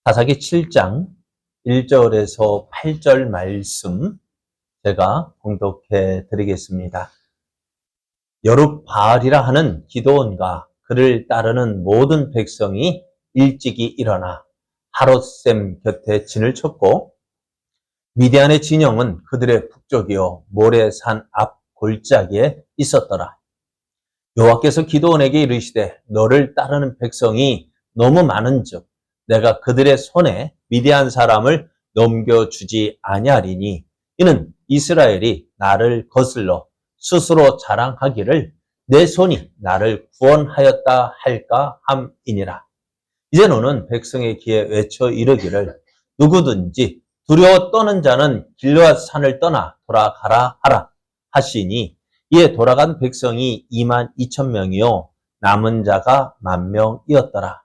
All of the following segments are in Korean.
사사기 7장 1절에서 8절 말씀 제가 봉독해 드리겠습니다. 여룹바알이라 하는 기드온과 그를 따르는 모든 백성이 일찍이 일어나 하롯셈 곁에 진을 쳤고 미디안의 진영은 그들의 북쪽이요 모레산 앞 골짜기에 있었더라. 여호와께서 기드온에게 이르시되 너를 따르는 백성이 너무 많은즉 내가 그들의 손에 미디안 사람을 넘겨주지 아니하리니 이는 이스라엘이 나를 거슬러 스스로 자랑하기를 내 손이 나를 구원하였다 할까 함이니라. 이제 너는 백성의 귀에 외쳐 이르기를 누구든지 두려워 떠는 자는 길르앗 산을 떠나 돌아가라 하라 하시니 이에 돌아간 백성이 22,000명이요 남은 자가 10,000명이었더라.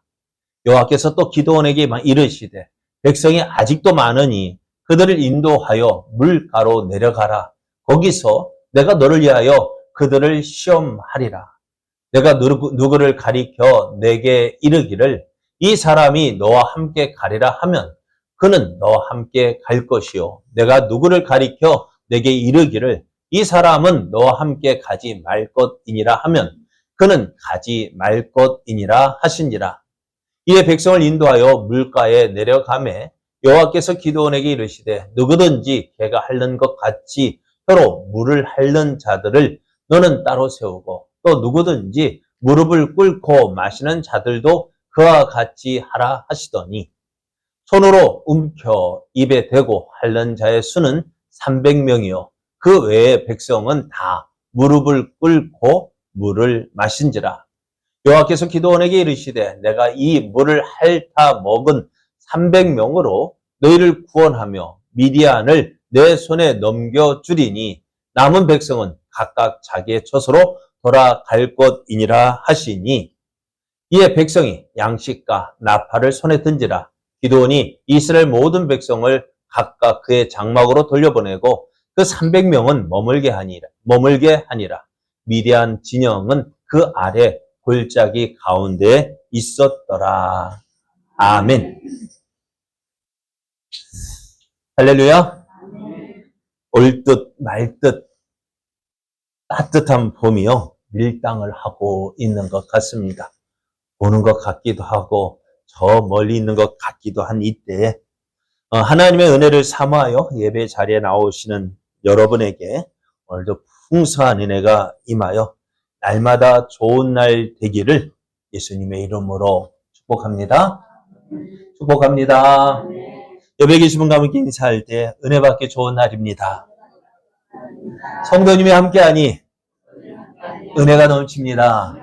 여호와께서 또 기드온에게 이르시되 백성이 아직도 많으니 그들을 인도하여 물가로 내려가라. 거기서 내가 너를 위하여 그들을 시험하리라. 내가 누구를 가리켜 내게 이르기를 이 사람이 너와 함께 가리라 하면 그는 너와 함께 갈 것이요. 내가 누구를 가리켜 내게 이르기를 이 사람은 너와 함께 가지 말 것이니라 하면 그는 가지 말 것이니라 하시니라. 이에 백성을 인도하여 물가에 내려가매 여호와께서 기드온에게 이르시되 누구든지 개가 핥는 것 같이 혀로 물을 핥는 자들을 너는 따로 세우고 또 누구든지 무릎을 꿇고 마시는 자들도 그와 같이 하라 하시더니 손으로 움켜 입에 대고 핥는 자의 수는 300명이요 그 외의 백성은 다 무릎을 꿇고 물을 마신지라. 여호와께서 기드온에게 이르시되 내가 이 물을 핥아 먹은 300명으로 너희를 구원하며 미디안을 내 손에 넘겨주리니 남은 백성은 각각 자기의 처소로 돌아갈 것이니라 하시니 이에 백성이 양식과 나팔을 손에 든지라. 기드온이 이스라엘 모든 백성을 각각 그의 장막으로 돌려보내고 그 300명은 머물게 하니라. 미디안 진영은 그 아래 골짜기 가운데에 있었더라. 아멘. 할렐루야. 올 듯 말 듯 따뜻한 봄이요 밀당을 하고 있는 것 같습니다. 보는 것 같기도 하고 저 멀리 있는 것 같기도 한 이때에 하나님의 은혜를 사모하여 예배 자리에 나오시는 여러분에게 오늘도 풍성한 은혜가 임하여 날마다 좋은 날 되기를 예수님의 이름으로 축복합니다. 축복합니다. 예배 계신 분과 함께 인사할 때 은혜 받기 좋은 날입니다. 성도님이 함께하니 은혜가 넘칩니다.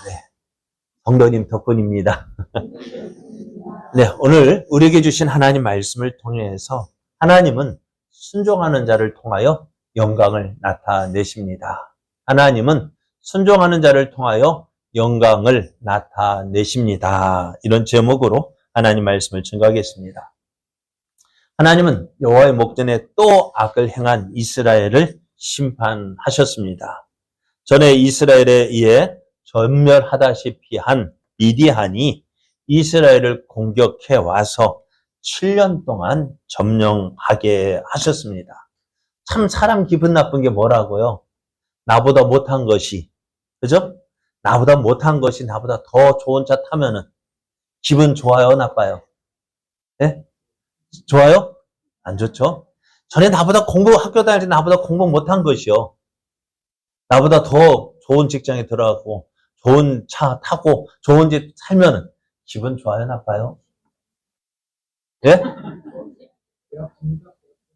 네, 성도님 덕분입니다. 네, 오늘 우리에게 주신 하나님 말씀을 통해서 하나님은 순종하는 자를 통하여 영광을 나타내십니다. 하나님은 순종하는 자를 통하여 영광을 나타내십니다. 이런 제목으로 하나님 말씀을 증거하겠습니다. 하나님은 여호와의 목전에 또 악을 행한 이스라엘을 심판하셨습니다. 전에 이스라엘에 의해 전멸하다시피 한 미디안이 이스라엘을 공격해 와서 7년 동안 점령하게 하셨습니다. 참 사람 기분 나쁜 게 뭐라고요? 나보다 못한 것이, 그죠? 나보다 못한 것이 나보다 더 좋은 차 타면은 기분 좋아요, 나빠요? 네? 좋아요? 안 좋죠? 전에 학교 다닐 때 나보다 공부 못한 것이요. 나보다 더 좋은 직장에 들어가고, 좋은 차 타고, 좋은 집 살면은 기분 좋아요, 나빠요? 예?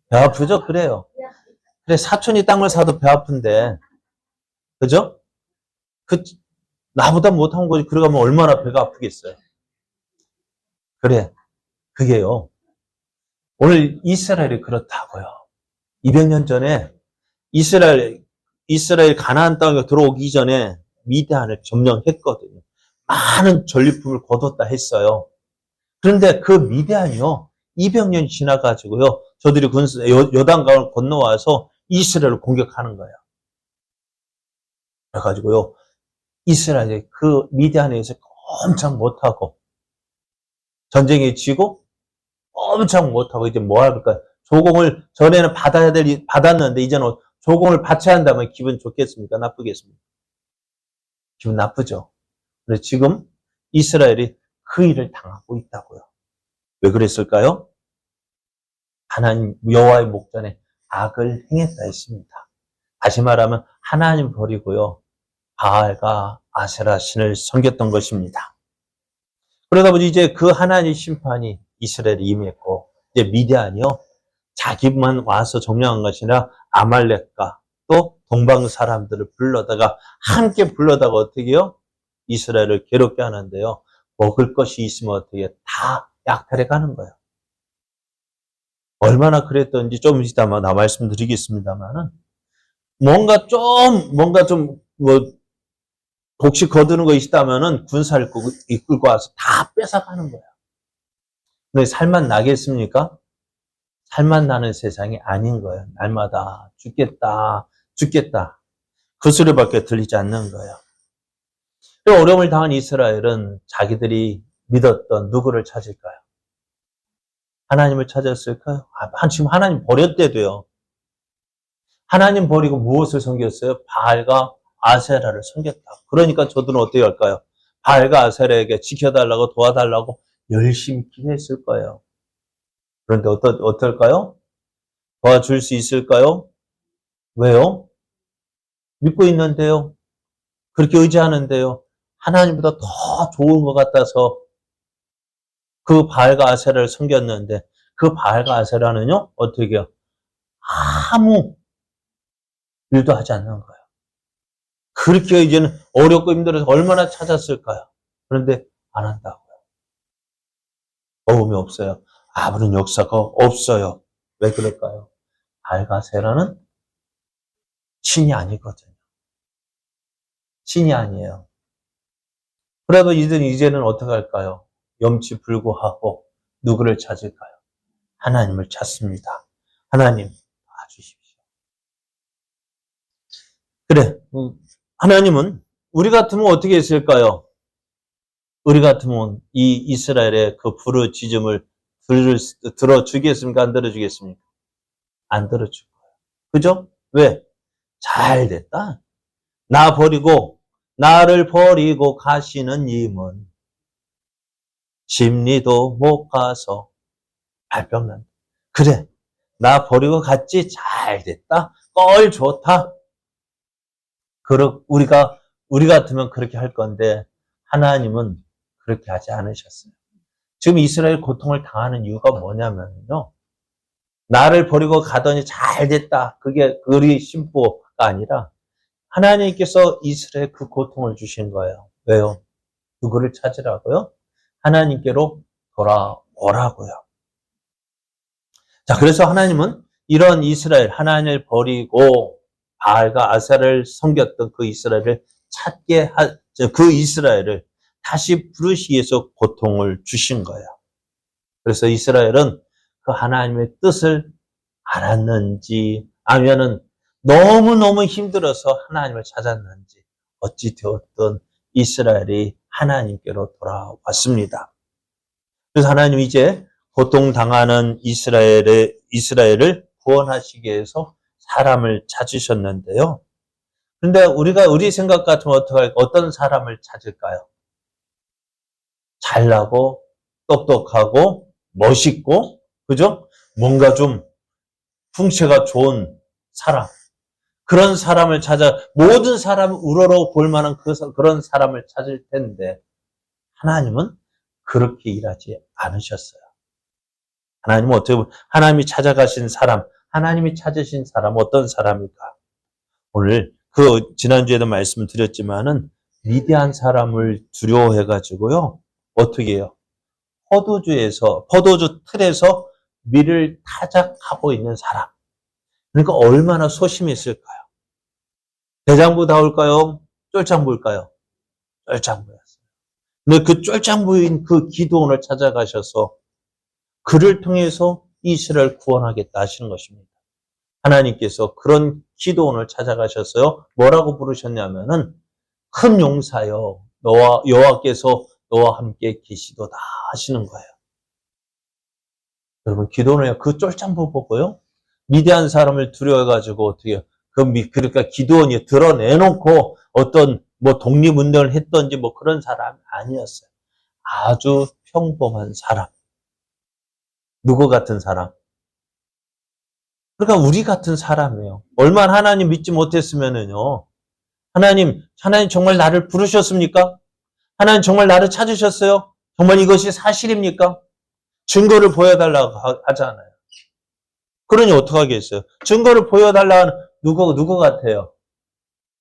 배 아프죠? 그래요. 그래, 사촌이 땅을 사도 배 아픈데, 그죠? 나보다 못한 거지. 그러가면 얼마나 배가 아프겠어요. 그래, 그게요. 오늘 이스라엘이 그렇다고요. 200년 전에 이스라엘 가나안 땅에 들어오기 전에 미디안을 점령했거든요. 많은 전리품을 거뒀다 했어요. 그런데 그 미디안이요, 200년이 지나가지고요, 저들이 요단강을 건너와서 이스라엘을 공격하는 거예요. 그래가지고요, 이스라엘이 그 미디안에서 엄청 못하고 전쟁에 지고 엄청 못하고 이제 뭐 할까? 조공을 전에는 받았는데 이제는 조공을 바쳐야 한다면 기분 좋겠습니까? 나쁘겠습니까? 기분 나쁘죠. 그래서 지금 이스라엘이 그 일을 당하고 있다고요. 왜 그랬을까요? 하나님 여호와의 목전에 악을 행했다 했습니다. 다시 말하면 하나님 버리고요. 바알과 아세라 신을 섬겼던 것입니다. 그러다 보니 이제 그 하나님의 심판이 이스라엘에 임했고 이제 미디안이요. 자기만 와서 점령한 것이 아니라 아말렉과 또 동방 사람들을 불러다가 함께 불러다가 어떻게 해요? 이스라엘을 괴롭게 하는데요. 먹을 것이 있으면 어떻게 다 약탈해 가는 거예요. 얼마나 그랬던지 좀 이따 나 말씀드리겠습니다만은 뭔가 좀 혹시 거두는 거 있다면은 군사를 이끌고 와서 다 뺏어가는 거예요. 근데 살만 나겠습니까? 살만 나는 세상이 아닌 거예요. 날마다 죽겠다. 그 소리밖에 들리지 않는 거예요. 어려움을 당한 이스라엘은 자기들이 믿었던 누구를 찾을까요? 하나님을 찾았을까요? 지금 하나님 버렸대도요. 하나님 버리고 무엇을 섬겼어요? 바알과 아세라를 섬겼다. 그러니까 저들은 어떻게 할까요? 바알과 아세라에게 지켜달라고 도와달라고 열심히 기도했을 거예요. 그런데 어떨까요? 도와줄 수 있을까요? 왜요? 믿고 있는데요. 그렇게 의지하는데요. 하나님보다 더 좋은 것 같아서 그 바알과 아세라를 섬겼는데 그 바알과 아세라는요. 어떻게 해요? 아무 일도 하지 않는 거예요. 그렇게 이제는 어렵고 힘들어서 얼마나 찾았을까요? 그런데 안 한다고요. 도움이 없어요. 아무런 역사가 없어요. 왜 그럴까요? 바알과 아세라는 신이 아니거든요. 신이 아니에요. 그래도 이제는 어떻게 할까요? 염치불구하고 누구를 찾을까요? 하나님을 찾습니다. 하나님 봐주십시오. 그래, 하나님은 우리 같으면 어떻게 했을까요? 우리 같으면 이 이스라엘의 그 부르짖음을 들어주겠습니까? 안 들어주겠습니까? 안 들어줄 거예요. 그죠? 왜? 잘 됐다. 나를 버리고 가시는 님은 심리도 못 가서 발병난다. 그래, 나 버리고 갔지? 잘 됐다. 꼴 좋다. 우리 같으면 그렇게 할 건데, 하나님은 그렇게 하지 않으셨어요. 지금 이스라엘 고통을 당하는 이유가 뭐냐면요. 나를 버리고 가더니 잘 됐다. 그게 우리 심보가 아니라, 하나님께서 이스라엘 그 고통을 주신 거예요. 왜요? 누구를 찾으라고요? 하나님께로 돌아오라고요. 자, 그래서 하나님은 이런 이스라엘, 하나님을 버리고 바알과 아세라를 섬겼던 그 이스라엘을 그 이스라엘을 다시 부르시기 위해서 고통을 주신 거예요. 그래서 이스라엘은 그 하나님의 뜻을 알았는지, 아니면은 너무너무 힘들어서 하나님을 찾았는지, 어찌 되었든 이스라엘이 하나님께로 돌아왔습니다. 그래서 하나님이 이제 고통당하는 이스라엘을 구원하시기 위해서 사람을 찾으셨는데요. 그런데 우리 생각 같으면 어떤 사람을 찾을까요? 잘나고, 똑똑하고, 멋있고, 그죠? 뭔가 좀 풍채가 좋은 사람. 그런 사람을 모든 사람을 우러러 볼 만한 그런 사람을 찾을 텐데, 하나님은 그렇게 일하지 않으셨어요. 하나님은 어떻게 보면, 하나님이 찾으신 사람, 어떤 사람일까? 오늘, 지난주에도 말씀을 드렸지만은, 미디안 사람을 두려워해가지고요, 어떻게 해요? 포도주 틀에서 밀을 타작하고 있는 사람. 그러니까 얼마나 소심이 있을까요? 대장부다울까요? 쫄장부일까요? 쫄장부였어요. 근데 그 쫄장부인 그 기도원을 찾아가셔서 그를 통해서 이스라엘 구원하겠다 하시는 것입니다. 하나님께서 그런 기도원을 찾아가셨어요. 뭐라고 부르셨냐면은 큰 용사여 여호와께서 너와 함께 계시도다 하시는 거예요. 여러분, 기도는요, 그 쫄짬보 보고요, 미디안 사람을 두려워가지고 어떻게, 그러니까 기도원이 드러내놓고 어떤 뭐 독립운동을 했던지 뭐 그런 사람이 아니었어요. 아주 평범한 사람. 누구 같은 사람? 그러니까 우리 같은 사람이에요. 얼마나 하나님 믿지 못했으면은요, 하나님 정말 나를 부르셨습니까? 하나님 정말 나를 찾으셨어요? 정말 이것이 사실입니까? 증거를 보여달라고 하잖아요. 그러니 어떡하겠어요? 증거를 보여달라는 누구 같아요?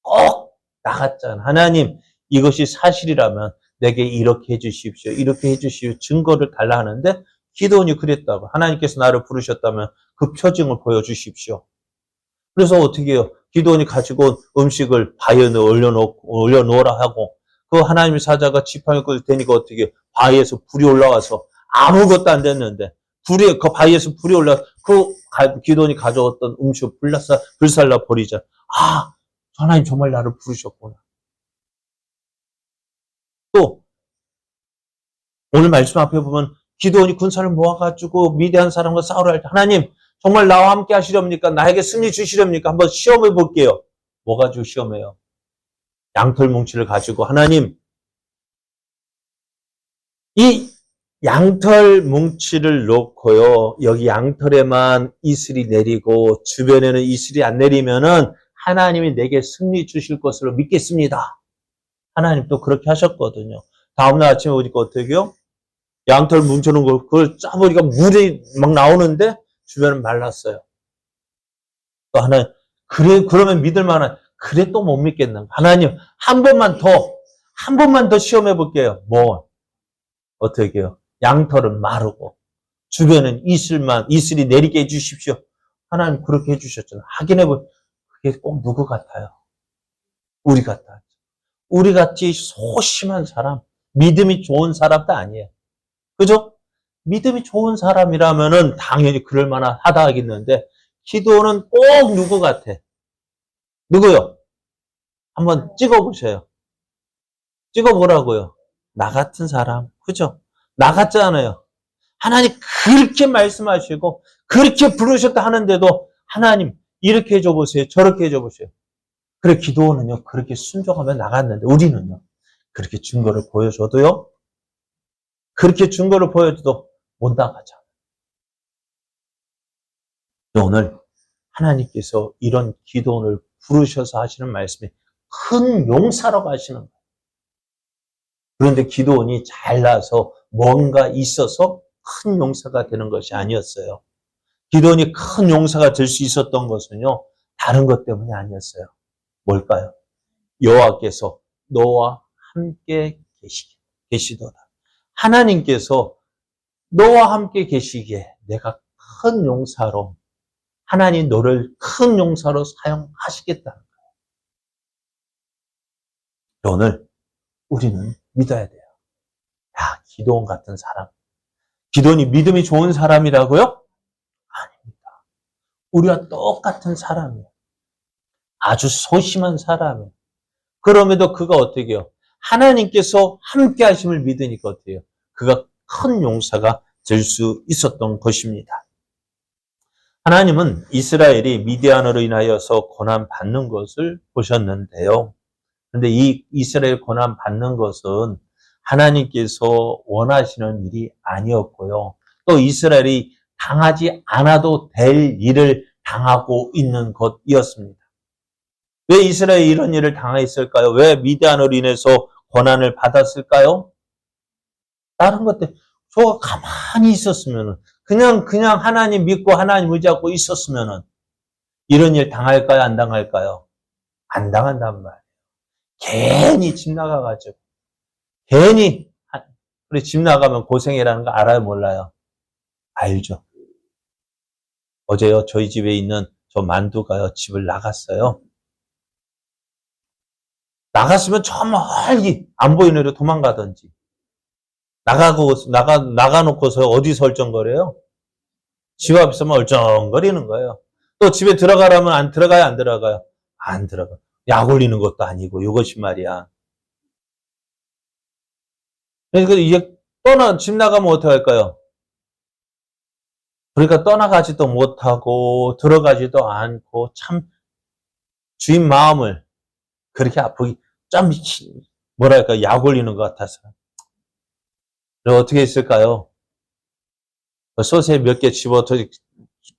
꼭 나갔잖아. 하나님, 이것이 사실이라면 내게 이렇게 해주십시오. 이렇게 해주십시오. 증거를 달라 하는데 기도원이 그랬다고. 하나님께서 나를 부르셨다면 그 표징을 보여주십시오. 그래서 어떻게 해요? 기도원이 가지고 온 음식을 바위에 올려놓으라 하고 그 하나님의 사자가 지팡이 끌 테니까 어떻게 해요? 바위에서 불이 올라와서 아무것도 안 됐는데 그 바위에서 불이 올라 그 기도원이 가져왔던 음식을 불살라 버리자. 아, 하나님 정말 나를 부르셨구나. 또 오늘 말씀 앞에 보면 기도원이 군사를 모아가지고 미대한 사람과 싸우려 할 때 하나님 정말 나와 함께 하시렵니까? 나에게 승리 주시렵니까? 한번 시험해 볼게요. 뭐 가지고 시험해요? 양털 뭉치를 가지고 하나님 이 양털 뭉치를 놓고요. 여기 양털에만 이슬이 내리고 주변에는 이슬이 안 내리면은 하나님이 내게 승리 주실 것으로 믿겠습니다. 하나님 또 그렇게 하셨거든요. 다음날 아침에 보니까 어떻게 해요? 양털 뭉쳐놓은 걸 그걸 짜보니까 물이 막 나오는데 주변은 말랐어요. 또 하나님 그러면 믿을 만한 그래 또 못 믿겠나? 하나님 한 번만 더 시험해 볼게요. 뭐 어떻게 해요? 양털은 마르고 주변은 이슬이 내리게 해주십시오. 하나님 그렇게 해주셨잖아요. 확인해 보 그게 꼭 누구 같아요? 우리 같아요. 우리 같이 소심한 사람, 믿음이 좋은 사람도 아니에요. 그죠? 믿음이 좋은 사람이라면은 당연히 그럴 만하다 하겠는데 기도는 꼭 누구 같아? 누구요? 한번 찍어보세요. 찍어보라고요. 나 같은 사람. 그죠? 나 같잖아요. 하나님 그렇게 말씀하시고 그렇게 부르셨다 하는데도 하나님 이렇게 해줘 보세요. 저렇게 해줘 보세요. 그래 기도원은요. 그렇게 순종하며 나갔는데 우리는요. 그렇게 증거를 보여줘도요. 그렇게 증거를 보여줘도 못 나가죠. 오늘 하나님께서 이런 기도원을 부르셔서 하시는 말씀이 큰 용사라고 하시는 거예요. 그런데 기도원이 잘나서 뭔가 있어서 큰 용사가 되는 것이 아니었어요. 기도원이 큰 용사가 될 수 있었던 것은요. 다른 것 때문이 아니었어요. 뭘까요? 여호와께서 너와 함께 계시도다. 하나님께서 너와 함께 계시기에 내가 큰 용사로 하나님 너를 큰 용사로 사용하시겠다는 거예요. 오늘 우리는 믿어야 돼요. 야, 기도원 같은 사람. 기도원이 믿음이 좋은 사람이라고요? 아닙니다. 우리와 똑같은 사람이에요. 아주 소심한 사람이에요. 그럼에도 그가 어떻게 해요? 하나님께서 함께 하심을 믿으니까 어떻게 해요? 그가 큰 용사가 될 수 있었던 것입니다. 하나님은 이스라엘이 미디안으로 인하여서 고난받는 것을 보셨는데요. 그런데 이 이스라엘 고난받는 것은 하나님께서 원하시는 일이 아니었고요. 또 이스라엘이 당하지 않아도 될 일을 당하고 있는 것이었습니다. 왜 이스라엘이 이런 일을 당했을까요? 왜 미디안으로 인해서 고난을 받았을까요? 다른 것들, 저 가만히 있었으면은, 그냥 하나님 믿고 하나님 의지하고 있었으면은, 이런 일 당할까요? 안 당할까요? 안 당한단 말이에요. 괜히 집 나가가지고, 괜히, 그래, 집 나가면 고생이라는 거 알아요? 몰라요? 알죠. 어제요, 저희 집에 있는 저 만두가요, 집을 나갔어요. 나갔으면 저 멀리 안 보이는 데로 도망가든지. 나가놓고서 어디 설정거려요? 집 앞에서만 얼쩡거리는 거예요. 또 집에 들어가라면 안 들어가요? 안 들어가요? 안 들어가. 약 올리는 것도 아니고, 이것이 말이야. 그러니까 이제 집 나가면 어떻게 할까요? 그러니까 떠나가지도 못하고 들어가지도 않고 참 주인 마음을 그렇게 아프게 좀 뭐랄까 약 올리는 것 같아서. 그럼 어떻게 했을까요? 소세 몇 개 집어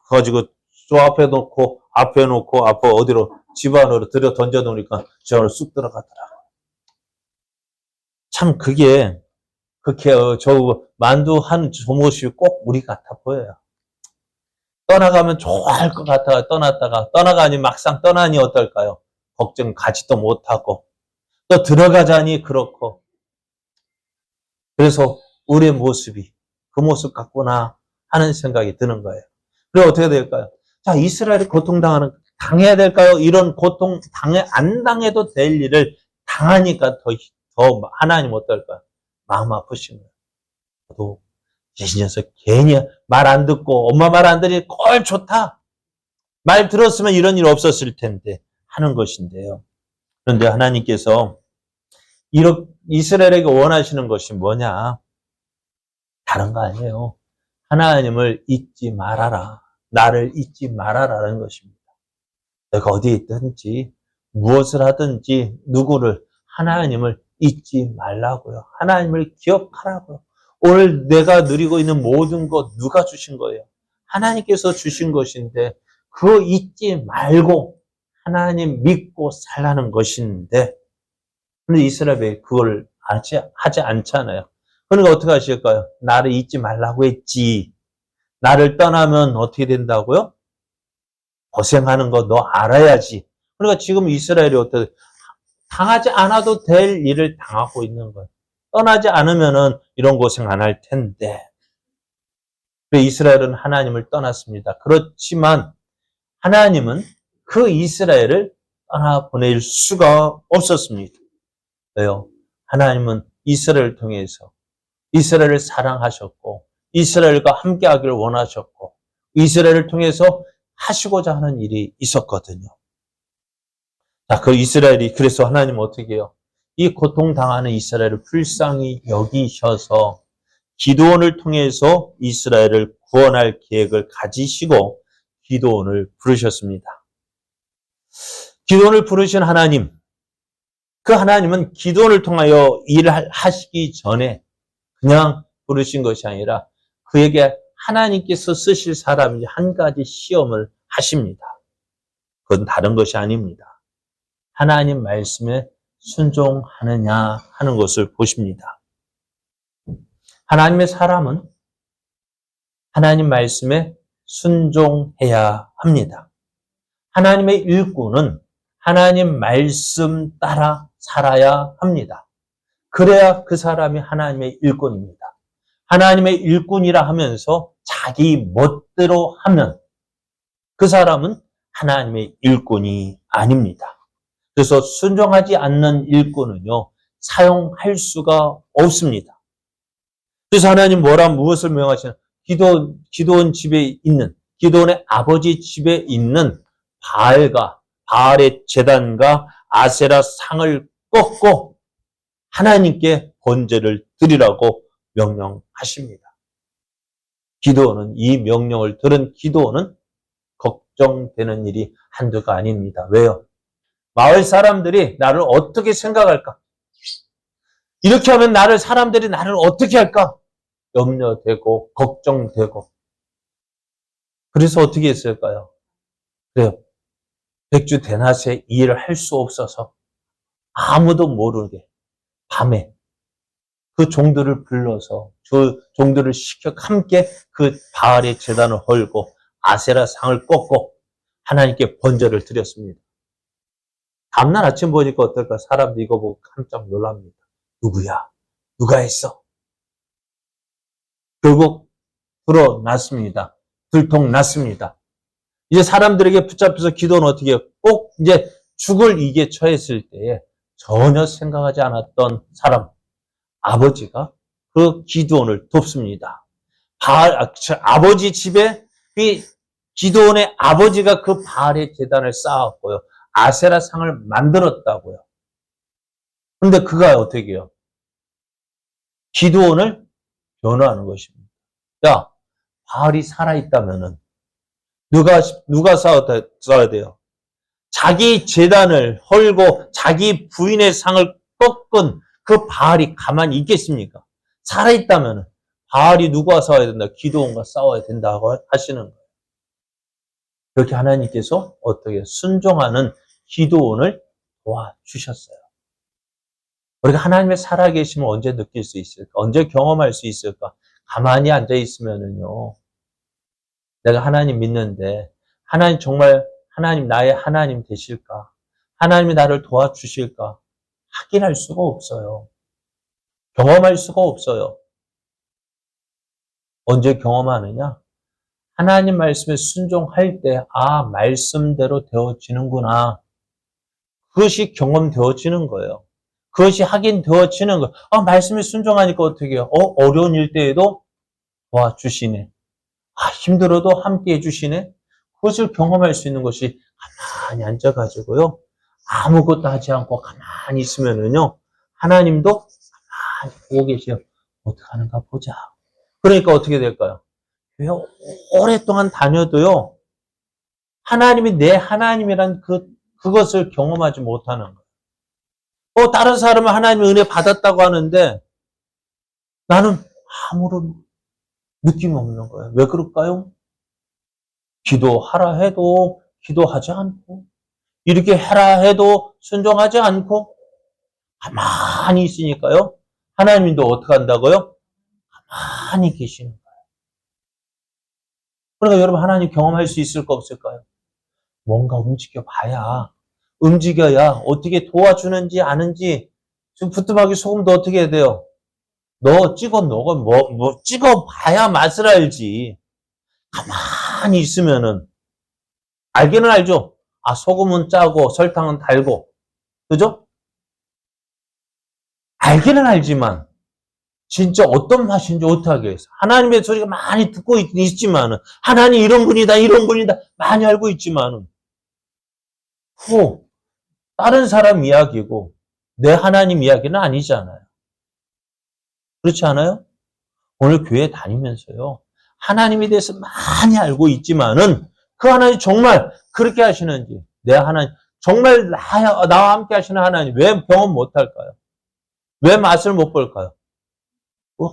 가지고 저 앞에 놓고 앞에 어디로 집 안으로 들여 던져 놓으니까 저 안으로 쑥 들어가더라. 참 그게 그렇게 저 만두 한 저 모습이 꼭 우리 같아 보여요. 떠나가면 좋아할 것 같아 떠났다가 떠나가니 막상 떠나니 어떨까요? 걱정 가지도 못하고 또 들어가자니 그렇고. 그래서 우리의 모습이 그 모습 같구나 하는 생각이 드는 거예요. 그럼 어떻게 될까요? 자, 이스라엘이 당해야 될까요? 이런 고통 안 당해도 될 일을 당하니까 더 하나님 어떨까요? 마음 아프신 거예요. 저도 이 녀석 괜히 말 안 듣고 엄마 말 안 들으니 꼴 좋다. 말 들었으면 이런 일 없었을 텐데 하는 것인데요. 그런데 하나님께서 이스라엘에게 원하시는 것이 뭐냐? 다른 거 아니에요. 하나님을 잊지 말아라. 나를 잊지 말아라는 것입니다. 내가 어디에 있든지 무엇을 하든지 누구를 하나님을 잊지 말라고요. 하나님을 기억하라고요. 오늘 내가 누리고 있는 모든 것 누가 주신 거예요? 하나님께서 주신 것인데 그거 잊지 말고 하나님 믿고 살라는 것인데 근데 이스라엘이 그걸 하지 않잖아요. 그러니까 어떻게 하실까요? 나를 잊지 말라고 했지. 나를 떠나면 어떻게 된다고요? 고생하는 거 너 알아야지. 그러니까 지금 이스라엘이 어떻게 당하지 않아도 될 일을 당하고 있는 거예요. 떠나지 않으면은 이런 고생 안 할 텐데. 이스라엘은 하나님을 떠났습니다. 그렇지만 하나님은 그 이스라엘을 떠나보낼 수가 없었습니다. 왜요? 하나님은 이스라엘을 통해서 이스라엘을 사랑하셨고 이스라엘과 함께하기를 원하셨고 이스라엘을 통해서 하시고자 하는 일이 있었거든요. 자, 그 이스라엘이 그래서 하나님 어떻게 해요? 이 고통당하는 이스라엘을 불쌍히 여기셔서 기드온을 통해서 이스라엘을 구원할 계획을 가지시고 기드온을 부르셨습니다. 기드온을 부르신 하나님, 그 하나님은 기드온을 통하여 일을 하시기 전에 그냥 부르신 것이 아니라 그에게 하나님께서 쓰실 사람이 한 가지 시험을 하십니다. 그건 다른 것이 아닙니다. 하나님 말씀에 순종하느냐 하는 것을 보십니다. 하나님의 사람은 하나님 말씀에 순종해야 합니다. 하나님의 일꾼은 하나님 말씀 따라 살아야 합니다. 그래야 그 사람이 하나님의 일꾼입니다. 하나님의 일꾼이라 하면서 자기 멋대로 하면 그 사람은 하나님의 일꾼이 아닙니다. 그래서 순종하지 않는 일꾼은요, 사용할 수가 없습니다. 그래서 하나님 무엇을 명하시나? 기드온 집에 있는, 기드온의 아버지 집에 있는 바알의 제단과 아세라 상을 꺾고 하나님께 번제를 드리라고 명령하십니다. 기드온은 이 명령을 들은 기드온은 걱정되는 일이 한두가 아닙니다. 왜요? 마을 사람들이 나를 어떻게 생각할까? 이렇게 하면 사람들이 나를 어떻게 할까? 염려되고 걱정되고. 그래서 어떻게 했을까요? 그래요. 백주 대낮에 이 일을 할 수 없어서 아무도 모르게 밤에 그 종들을 불러서 그 종들을 시켜 함께 그 바알의 제단을 헐고 아세라 상을 꺾고 하나님께 번제를 드렸습니다. 다음날 아침 보니까 어떨까? 사람들이 이거 보고 깜짝 놀랍니다. 누구야? 누가 했어? 결국 드러났습니다. 들통났습니다. 이제 사람들에게 붙잡혀서 기도는 어떻게 해요? 꼭 이제 죽을 이게 처했을 때에 전혀 생각하지 않았던 사람, 아버지가 그 기드온을 돕습니다. 아버지 집에 기드온의 아버지가 그 바알의 제단을 쌓았고요. 아세라 상을 만들었다고요. 그런데 그가 어떻게 해요? 기드온을 변호하는 것입니다. 야, 바알이 살아있다면은 누가 싸워야 돼요? 자기 제단을 헐고 자기 부인의 상을 꺾은 그 바알이 가만히 있겠습니까? 살아있다면 바알이 누구와 싸워야 된다? 기드온과 싸워야 된다고 하시는 거예요. 그렇게 하나님께서 어떻게 순종하는 기드온을 도와주셨어요. 우리가 하나님의 살아계심을 언제 느낄 수 있을까? 언제 경험할 수 있을까? 가만히 앉아 있으면은요, 내가 하나님 믿는데 하나님 정말 하나님 나의 하나님 되실까? 하나님이 나를 도와주실까? 확인할 수가 없어요. 경험할 수가 없어요. 언제 경험하느냐? 하나님 말씀에 순종할 때, 말씀대로 되어지는구나. 그것이 경험되어지는 거예요. 그것이 확인되어지는 거예요. 말씀에 순종하니까 어떻게 해요? 어려운 일 때에도 도와주시네. 힘들어도 함께 해주시네. 그것을 경험할 수 있는 것이 가만히 앉아가지고요. 아무것도 하지 않고 가만히 있으면은요. 하나님도 가만히 보고 계세요. 어떻게 하는가 보자. 그러니까 어떻게 될까요? 오랫동안 다녀도요. 하나님이 내 하나님이란 그것을 경험하지 못하는 거예요. 다른 사람은 하나님의 은혜 받았다고 하는데 나는 아무런 느낌이 없는 거예요. 왜 그럴까요? 기도하라 해도 기도하지 않고 이렇게 해라 해도 순종하지 않고 가만히 있으니까요. 하나님도 어떻게 한다고요? 가만히 계시는 거예요. 그러니까 여러분 하나님 경험할 수 있을까 없을까요? 뭔가 움직여야 어떻게 도와주는지 아는지 지금 부뚜막이 소금도 어떻게 해야 돼요? 찍어봐야 맛을 알지. 가만히 있으면은 알기는 알죠. 소금은 짜고 설탕은 달고, 그죠? 알기는 알지만 진짜 어떤 맛인지 어떻게 하겠어? 하나님의 소리가 많이 듣고 있지만은 하나님 이런 분이다 많이 알고 있지만은 다른 사람 이야기고 내 하나님 이야기는 아니잖아요. 그렇지 않아요? 오늘 교회 다니면서요. 하나님에 대해서 많이 알고 있지만은 그 하나님 정말 그렇게 하시는지 내 하나님 정말 나와 함께 하시는 하나님 왜 경험 못할까요? 왜 맛을 못 볼까요?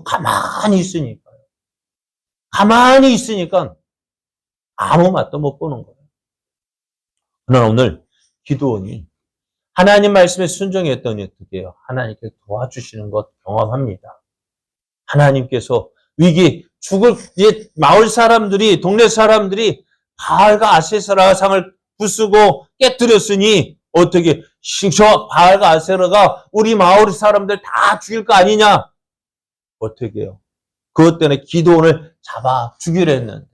가만히 있으니까요. 가만히 있으니까 아무 맛도 못 보는 거예요. 그러나 오늘 기드온이 하나님 말씀에 순종했더니 어떻게 해요? 하나님께 도와주시는 것 경험합니다. 하나님께서 마을 사람들이, 동네 사람들이 바알과 아세라 상을 부수고 깨뜨렸으니 어떻게 저 바알과 아세라가 우리 마을 사람들 다 죽일 거 아니냐? 어떻게 해요? 그것 때문에 기드온을 잡아 죽이려 했는데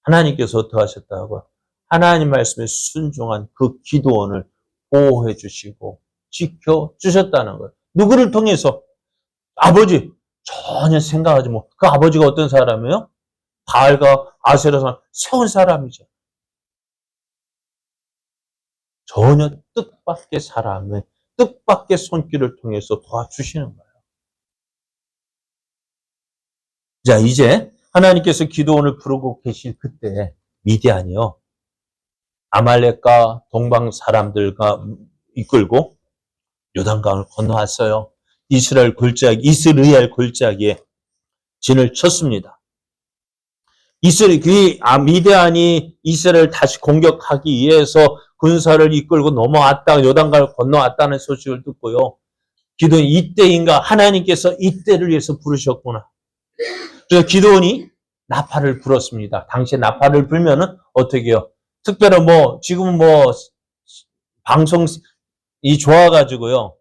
하나님께서 어떻게 하셨다고요? 하나님 말씀에 순종한 그 기드온을 보호해 주시고 지켜주셨다는 거예요. 누구를 통해서? 아버지 전혀 생각하지 못. 그 아버지가 어떤 사람이에요? 바알과 아세라상 세운 사람이죠. 전혀 뜻밖의 사람의 뜻밖의 손길을 통해서 도와주시는 거예요. 자, 이제 하나님께서 기드온을 부르고 계실 그때 미디안이요. 아말렉과 동방 사람들과 이끌고 요단강을 건너왔어요. 이스라엘 골짜기에 진을 쳤습니다. 미디안이 이스라엘을 다시 공격하기 위해서 군사를 이끌고 요단강을 건너왔다는 소식을 듣고요. 기드온이 이때인가 하나님께서 이때를 위해서 부르셨구나. 그래서 기드온이 나팔을 불었습니다. 당시에 나팔을 불면은 어떻게 해요? 특별히 지금은 방송이 좋아가지고요.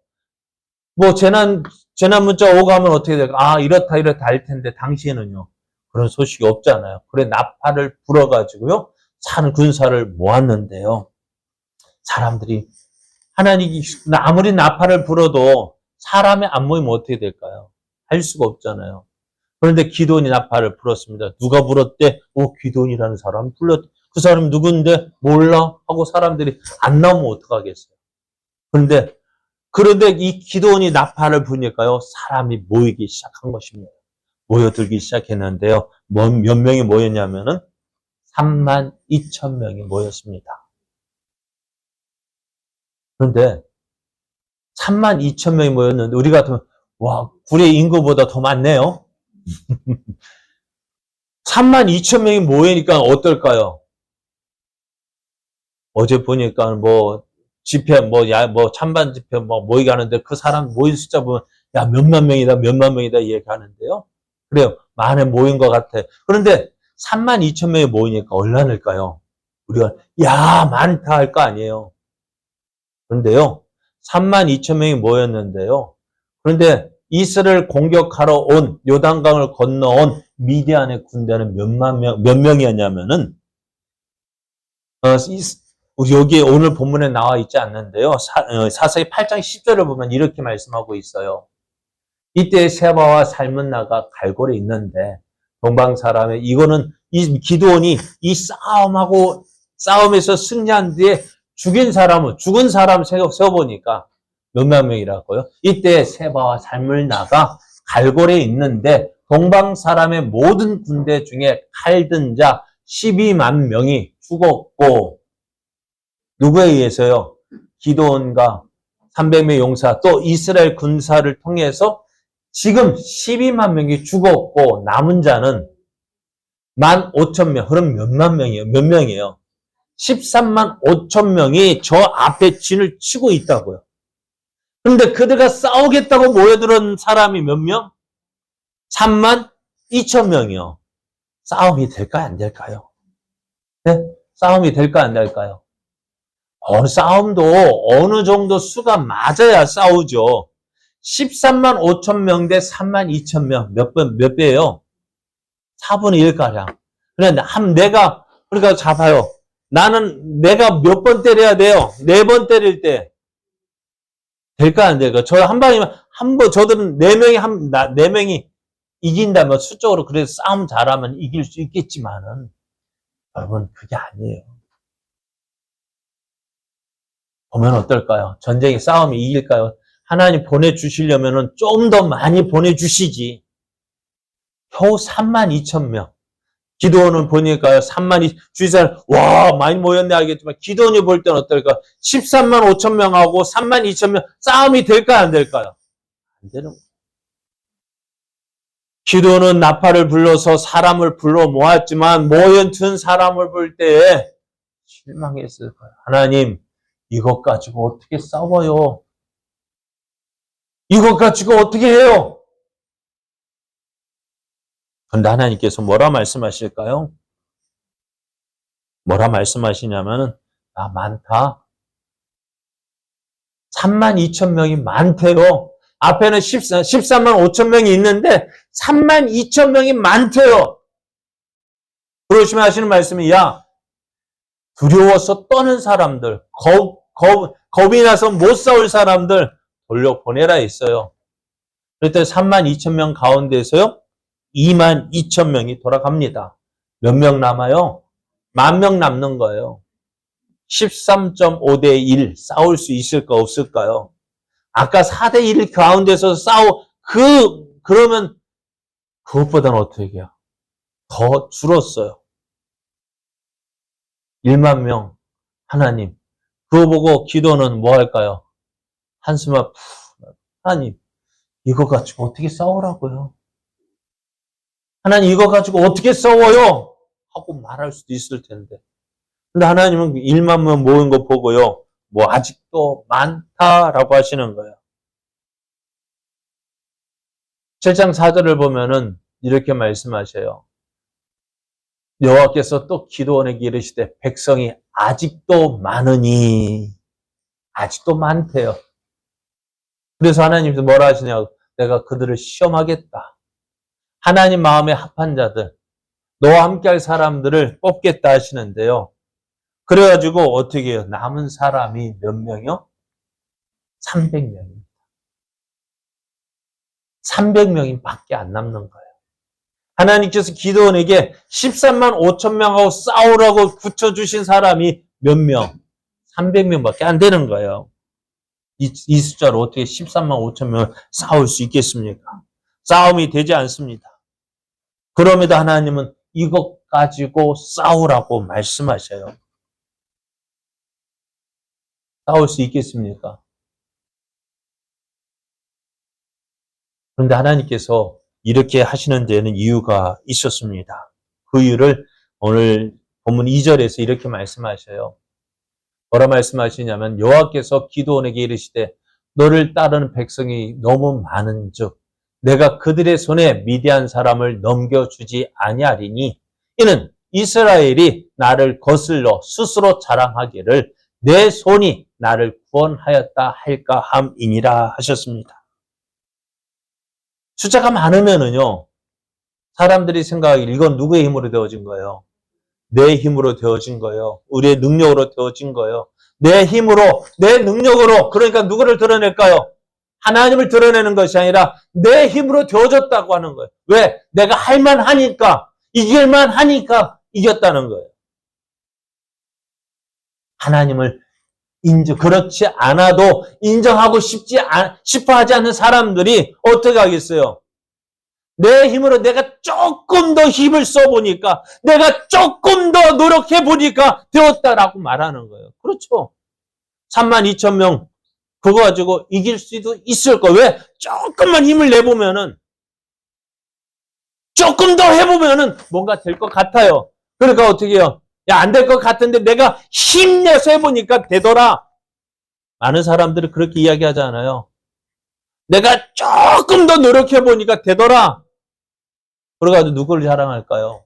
재난 문자 오고 하면 어떻게 될까? 이렇다 할 텐데, 당시에는요. 그런 소식이 없잖아요. 그래, 나팔을 불어가지고요. 산 군사를 모았는데요. 사람들이, 아무리 나팔을 불어도 사람이 안 모이면 어떻게 될까요? 할 수가 없잖아요. 그런데 기드온이 나팔을 불었습니다. 누가 불었대? 기드온이라는 사람이 불렀대. 그 사람이 누군데? 몰라? 하고 사람들이 안 나오면 어떡하겠어요? 그런데 이 기드온이 나팔을 부니까요, 사람이 모이기 시작한 것입니다. 모여들기 시작했는데요. 몇 명이 모였냐면은 32,000명이 모였습니다. 그런데 32,000명이 모였는데 우리 같으면 와, 구리 인구보다 더 많네요. 32,000명이 모이니까 어떨까요? 어제 보니까 뭐 집회 찬반 집회 모이게 하는데 그 사람 모인 숫자 보면 야 몇만 명이다 얘기하는데요. 그래요. 많이 모인 것 같아. 그런데 32,000명이 모이니까 얼마일까요? 우리가 야 많다 할 거 아니에요. 그런데요. 32,000명이 모였는데요. 그런데 이스라엘을 공격하러 온 요단강을 건너온 미디안의 군대는 몇 명이었냐면은 우리 여기 오늘 본문에 나와 있지 않는데요. 사사기 8장 10절을 보면 이렇게 말씀하고 있어요. 이때 세바와 살문나가 갈골에 있는데 동방 사람의 이거는 이 기드온이 이 싸움에서 승리한 뒤에 죽은 사람 세어보니까 몇만 명이라고요? 이때 세바와 살문나가 갈골에 있는데 동방 사람의 모든 군대 중에 칼든 자 12만 명이 죽었고 누구에 의해서요? 기드온과 300명의 용사 또 이스라엘 군사를 통해서 지금 12만 명이 죽었고 남은 자는 15,000명. 그럼 몇만 명이에요? 몇 명이에요? 13만 5천 명이 저 앞에 진을 치고 있다고요. 그런데 그들과 싸우겠다고 모여들은 사람이 몇 명? 3만 2천 명이요. 싸움이 될까요? 안 될까요? 네? 싸움이 될까 안 될까요? 싸움도 어느 정도 수가 맞아야 싸우죠. 13만 5천 명 대 3만 2천 명. 몇 배예요? 4분의 1가량. 그러니까 잡아요. 내가 몇 번 때려야 돼요? 4번 때릴 때. 될까, 안 될까? 저 한 방이면, 저들은 4명이 이긴다면 수적으로 그래서 싸움 잘하면 이길 수 있겠지만은, 여러분, 그게 아니에요. 보면 어떨까요? 전쟁의 싸움이 이길까요? 하나님 보내주시려면은 좀 더 많이 보내주시지. 겨우 3만 2천 명. 기드온은 보니까요, 3만 2, 주의사람, 와, 많이 모였네 알겠지만, 기드온이 볼 때는 어떨까? 13만 5천 명하고 3만 2천 명, 싸움이 될까요, 안 될까요? 안 되는 거예요. 기드온은 나팔을 불러서 사람을 불러 모았지만, 모여든 사람을 볼 때에 실망했을 거예요. 하나님, 이것 가지고 어떻게 싸워요? 이것 가지고 어떻게 해요? 그런데 하나님께서 뭐라 말씀하실까요? 뭐라 말씀하시냐면은, 많다. 3만 2천 명이 많대요. 앞에는 13만 5천 명이 있는데 3만 2천 명이 많대요. 그러시면 하시는 말씀이 두려워서 떠는 사람들, 겁이 나서 못 싸울 사람들 돌려보내라 했어요. 그랬더니 3만 2천 명 가운데서요 2만 2천 명이 돌아갑니다. 몇 명 남아요? 10,000명 남는 거예요. 13.5대 1 싸울 수 있을까 없을까요? 아까 4대 1 가운데서 그러면 그것보다는 어떻게 해요? 더 줄었어요. 1만 명. 하나님. 그거 보고 기도는 뭐 할까요? 한숨을 하나님, 이거 가지고 어떻게 싸우라고요? 하나님, 이거 가지고 어떻게 싸워요? 하고 말할 수도 있을 텐데. 근데 하나님은 1만 명 모은 거 보고요. 아직도 많다라고 하시는 거예요. 7장 4절을 보면은 이렇게 말씀하셔요. 여호와께서 또 기드온에게 이르시되 백성이 아직도 많으니 아직도 많대요. 그래서 하나님께서 뭐라 하시냐고 내가 그들을 시험하겠다. 하나님 마음에 합한 자들 너와 함께할 사람들을 뽑겠다 하시는데요. 그래가지고 어떻게 해요? 남은 사람이 몇 명이요? 300명입니다. 300명이 밖에 안 남는 거예요. 하나님께서 기드온에게 13만 5천 명하고 싸우라고 붙여주신 사람이 몇 명? 300명밖에 안 되는 거예요. 이 숫자로 어떻게 13만 5천 명을 싸울 수 있겠습니까? 싸움이 되지 않습니다. 그럼에도 하나님은 이것 가지고 싸우라고 말씀하셔요. 싸울 수 있겠습니까? 그런데 하나님께서 이렇게 하시는 데는 이유가 있었습니다. 그 이유를 오늘 본문 2절에서 이렇게 말씀하셔요. 뭐라 말씀하시냐면 여호와께서 기드온에게 이르시되 너를 따르는 백성이 너무 많은즉 내가 그들의 손에 미디안 사람을 넘겨주지 아니하리니 이는 이스라엘이 나를 거슬러 스스로 자랑하기를 내 손이 나를 구원하였다 할까 함이니라 하셨습니다. 숫자가 많으면은요 사람들이 생각하기를 이건 누구의 힘으로 되어진 거예요? 내 힘으로 되어진 거예요. 우리의 능력으로 되어진 거예요. 내 힘으로, 내 능력으로, 그러니까 누구를 드러낼까요? 하나님을 드러내는 것이 아니라 내 힘으로 되어졌다고 하는 거예요. 왜? 내가 할만하니까, 이길만 하니까 이겼다는 거예요. 하나님을 그렇지 않아도 인정하고 싶어 하지 않는 사람들이 어떻게 하겠어요? 내 힘으로 내가 조금 더 힘을 써보니까, 내가 조금 더 노력해보니까 되었다라고 말하는 거예요. 그렇죠. 32,000명, 그거 가지고 이길 수도 있을 거예요. 왜? 조금만 힘을 내보면은, 조금 더 해보면은 뭔가 될 것 같아요. 그러니까 어떻게 해요? 야, 안 될 것 같은데 내가 힘내서 해보니까 되더라. 많은 사람들이 그렇게 이야기하잖아요. 내가 조금 더 노력해보니까 되더라. 그래가지고 누구를 자랑할까요?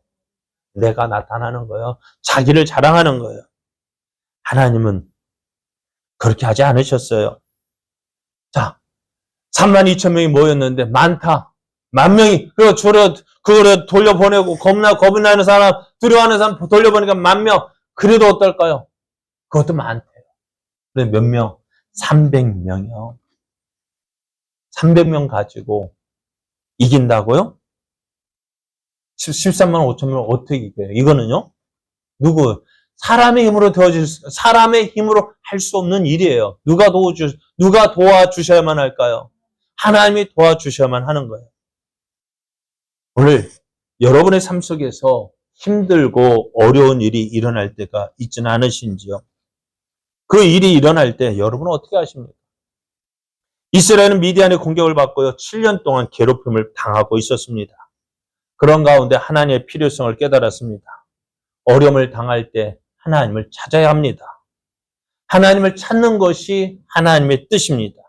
내가 나타나는 거예요. 자기를 자랑하는 거예요. 하나님은 그렇게 하지 않으셨어요. 자, 32,000명이 모였는데 많다. 10,000명이 그거를 돌려보내고 겁이 나는 사람, 두려워하는 사람 돌려보니까 10,000명. 그래도 어떨까요? 그것도 많대요. 그래 몇 명? 300명이요. 300명 가지고 이긴다고요? 13만 5천 명 어떻게 이겨요? 이거는요? 사람의 힘으로 사람의 힘으로 할 수 없는 일이에요. 누가 도와주셔야만 할까요? 하나님이 도와주셔야만 하는 거예요. 오늘 여러분의 삶 속에서 힘들고 어려운 일이 일어날 때가 있지는 않으신지요? 그 일이 일어날 때 여러분은 어떻게 하십니까? 이스라엘은 미디안의 공격을 받고요. 7년 동안 괴롭힘을 당하고 있었습니다. 그런 가운데 하나님의 필요성을 깨달았습니다. 어려움을 당할 때 하나님을 찾아야 합니다. 하나님을 찾는 것이 하나님의 뜻입니다.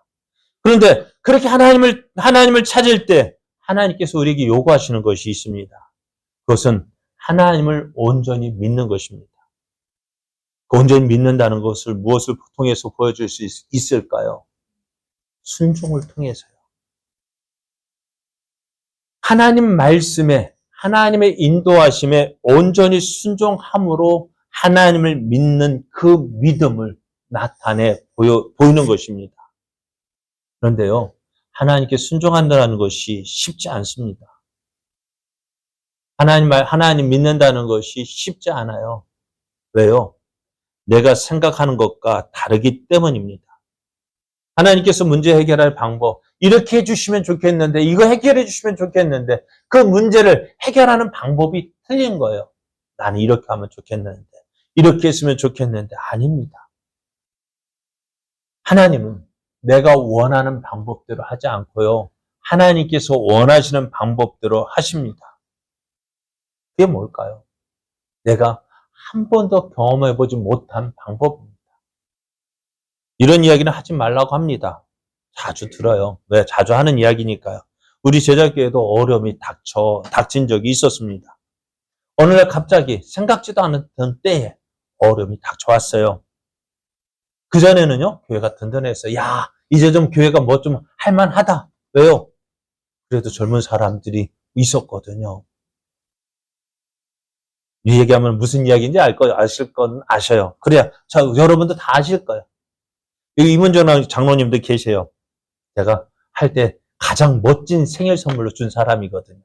그런데 그렇게 하나님을 찾을 때 하나님께서 우리에게 요구하시는 것이 있습니다. 그것은 하나님을 온전히 믿는 것입니다. 온전히 믿는다는 것을 무엇을 통해서 보여줄 수 있을까요? 순종을 통해서요. 하나님 말씀에, 하나님의 인도하심에 온전히 순종함으로 하나님을 믿는 그 믿음을 나타내 보이는 것입니다. 그런데요, 하나님께 순종한다는 것이 쉽지 않습니다. 하나님 믿는다는 것이 쉽지 않아요. 왜요? 내가 생각하는 것과 다르기 때문입니다. 하나님께서 문제 해결할 방법, 이렇게 해주시면 좋겠는데, 이거 해결해 주시면 좋겠는데, 그 문제를 해결하는 방법이 틀린 거예요. 나는 이렇게 하면 좋겠는데, 이렇게 했으면 좋겠는데, 아닙니다. 하나님은 내가 원하는 방법대로 하지 않고요. 하나님께서 원하시는 방법대로 하십니다. 그게 뭘까요? 내가 한 번도 경험해보지 못한 방법입니다. 이런 이야기는 하지 말라고 합니다. 자주 들어요. 왜? 자주 하는 이야기니까요. 우리 제자교회도 어려움이 닥친 적이 있었습니다. 어느 날 갑자기 생각지도 않았던 때에 어려움이 닥쳐왔어요. 그전에는요, 교회가 든든했어요. 야, 이제 좀 교회가 뭐 좀 할만하다. 왜요? 그래도 젊은 사람들이 있었거든요. 이 얘기하면 무슨 이야기인지 아실 건 아셔요. 그래야, 여러분도 다 아실 거예요. 여기 이문정 장로님도 계세요. 제가 할 때 가장 멋진 생일 선물로 준 사람이거든요.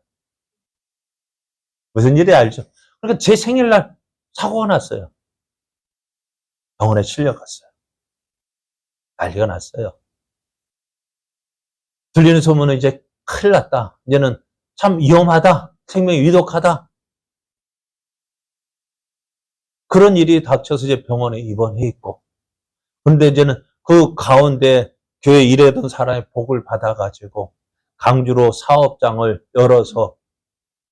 무슨 일이 알죠? 그러니까 제 생일날 사고가 났어요. 병원에 실려갔어요. 난리가 났어요. 들리는 소문은 이제 큰일 났다. 이제는 참 위험하다. 생명이 위독하다. 그런 일이 닥쳐서 이제 병원에 입원해 있고. 근데 이제는 그 가운데 교회 일하던 사람의 복을 받아가지고 강주로 사업장을 열어서